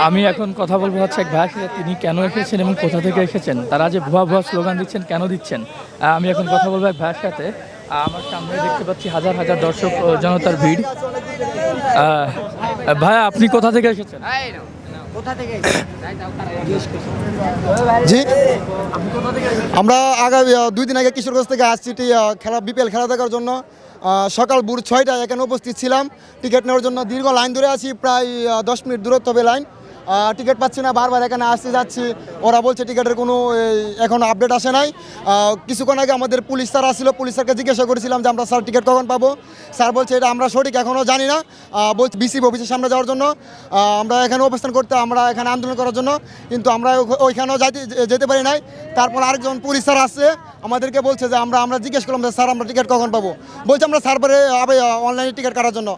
আমি এখন কথা বলবো হচ্ছে এক ভাইয়ের সাথে, তিনি কেন এসেছেন এবং কোথা থেকে এসেছেন, তারা যে ভুয়া ভুয়া স্লোগান দিচ্ছেন কেন দিচ্ছেন। আমি এখন কথা বলবো এক ভাইয়ের সাথে। আমার সামনে দেখতে পাচ্ছি হাজার হাজার দর্শক জনতার ভিড়। ভাইয়া, আপনি কোথা থেকে এসেছেন? জি, আমরা আগামী 2 দিন আগে কিশোরগঞ্জ থেকে আসছি খেলা বিপিএল খেলা দেখার জন্য। সকাল ভোর 6টায় এখানে উপস্থিত ছিলাম টিকিট নেওয়ার জন্য। দীর্ঘ লাইন ধরে আছি, প্রায় 10 মিনিট দূরত্ব হবে লাইন। টিকিট পাচ্ছি না, বারবার এখানে আসতে যাচ্ছি। ওরা বলছে টিকিটের কোনো এখনও আপডেট আসে নাই। কিছুক্ষণ আগে আমাদের পুলিশ স্যার আসছিল, পুলিশ স্যারকে জিজ্ঞাসা করেছিলাম যে আমরা স্যার টিকিট কখন পাবো। স্যার বলছে এটা আমরা সঠিক এখনও জানি না। বলছে বিসিবি অফিসের সামনে যাওয়ার জন্য আমরা এখানে অবস্থান করতে, আমরা এখানে আন্দোলন করার জন্য, কিন্তু আমরা ওইখানেও যেতে পারি নাই। তারপর আরেকজন পুলিশ স্যার আসছে, আমাদেরকে বলছে যে আমরা জিজ্ঞেস করলাম যে স্যার আমরা টিকিট কখন পাবো। বলছে আমরা সার্ভারে অনলাইনে টিকিট কাটার জন্য।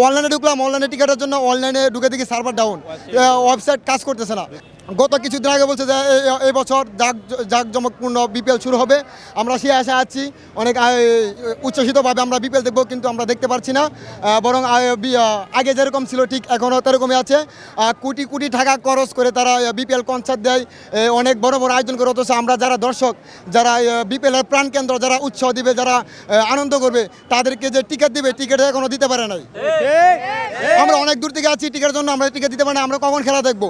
অনলাইনে ঢুকলাম, অনলাইনে টিকিটের জন্য অনলাইনে ঢুকে দেখি সার্ভার ডাউন, ওয়েবসাইট কাজ করতেছে না। গত কিছুদিন আগে বলছে যে এই বছর জাঁকজমকপূর্ণ বিপিএল শুরু হবে। আমরা সে আশা আছি, অনেক উচ্ছ্বসিতভাবে আমরা বিপিএল দেখবো, কিন্তু আমরা দেখতে পারছি না। বরং আগে যেরকম ছিল ঠিক এখনও তেরকমই আছে। কোটি কোটি টাকা খরচ করে তারা বিপিএল কনসার্ট দেয়, অনেক বড় বড় আয়োজন করে। অথচ আমরা যারা দর্শক, যারা বিপিএলের প্রাণকেন্দ্র, যারা উৎসাহ দিবে, যারা আনন্দ করবে, তাদেরকে যে টিকিট দিবে, টিকিট এখনও দিতে পারে নাই। আমরা অনেক দূর থেকে আছি টিকিটের জন্য, আমরা টিকিট দিতে পারি না। আমরা কখন খেলা দেখবো?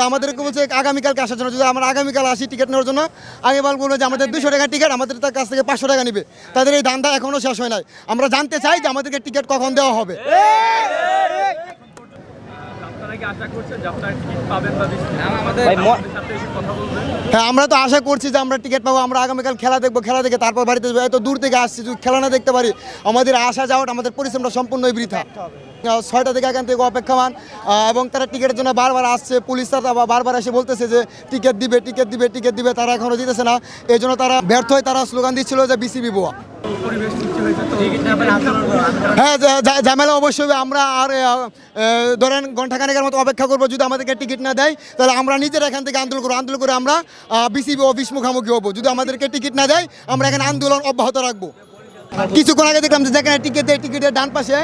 আমাদেরকে বলছে আগামীকালকে আসার জন্য। যদি আমরা আগামীকাল আসি টিকিট নেওয়ার জন্য, আগেবার বলবো যে আমাদের 200 টাকা টিকিট, আমাদের তার কাছ থেকে 500 টাকা নেবে। তাদের এই ধান্দা এখনও শেষ হয় নাই। আমরা জানতে চাই যে আমাদেরকে টিকিট কখন দেওয়া হবে। হ্যাঁ, আমরা তো আশা করছি যে আমরা টিকিট পাবো। আমরা আগামীকাল খেলা দেখবো, খেলা দেখে তারপর বাড়িতে যাবো। এত দূর থেকে আসছি, যদি খেলা না দেখতে পারি, আমাদের আসা যাওয়াটা, আমাদের পরিশ্রমটা সম্পূর্ণই বৃথা। 6টা থেকে এখান থেকে অপেক্ষমান, এবং তারা টিকিটের জন্য বারবার আসছে। পুলিশ তারা বারবার এসে বলতেছে যে টিকিট দিবে, টিকিট দিবে, টিকিট দিবে। তারা এখনও দিতেছে না। এই জন্য তারা ব্যর্থ হয়ে তারা স্লোগান দিচ্ছিল যে বিসিবি বোয়া। হ্যাঁ, ঝামেলা অবশ্যই। আমরা আর ধরেন ঘন্টাখানেকের মতো অপেক্ষা করবো। যদি আমাদেরকে টিকিট না দেয়, তাহলে আমরা নিজেরা এখান থেকে আন্দোলন করবো। আন্দোলন করে আমরা বিসিবি অফিস মুখোমুখি হবো। যদি আমাদেরকে টিকিট না দেয়, আমরা এখানে আন্দোলন অব্যাহত রাখবো। কিছুক্ষণ আগে দেখলাম যে যেখানে টিকিট দেয়, টিকিটের ডান পাশে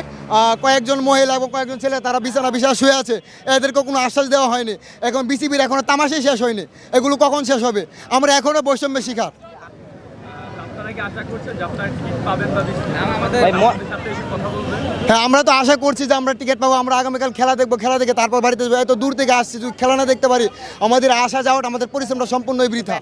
কয়েকজন মহিলা এবং কয়েকজন ছেলে, তারা বিছানা শুয়ে আছে। এদেরকে কোনো আশ্বাস দেওয়া হয়নি। এখন বিসিবির এখনও তামাশাই শেষ হয়নি। এগুলো কখন শেষ হবে? আমরা এখনও বৈষম্যের শিকার। হ্যাঁ, আমরা তো আশা করছি যে আমরা টিকিট পাবো। আমরা আগামীকাল খেলা দেখবো, খেলা দেখে তারপর বাড়িতে যাবো। এত দূর থেকে আসছি, যদি খেলা না দেখতে পারি, আমাদের আসা যাওয়াটা, আমাদের পরিশ্রমটা সম্পূর্ণই বৃথা।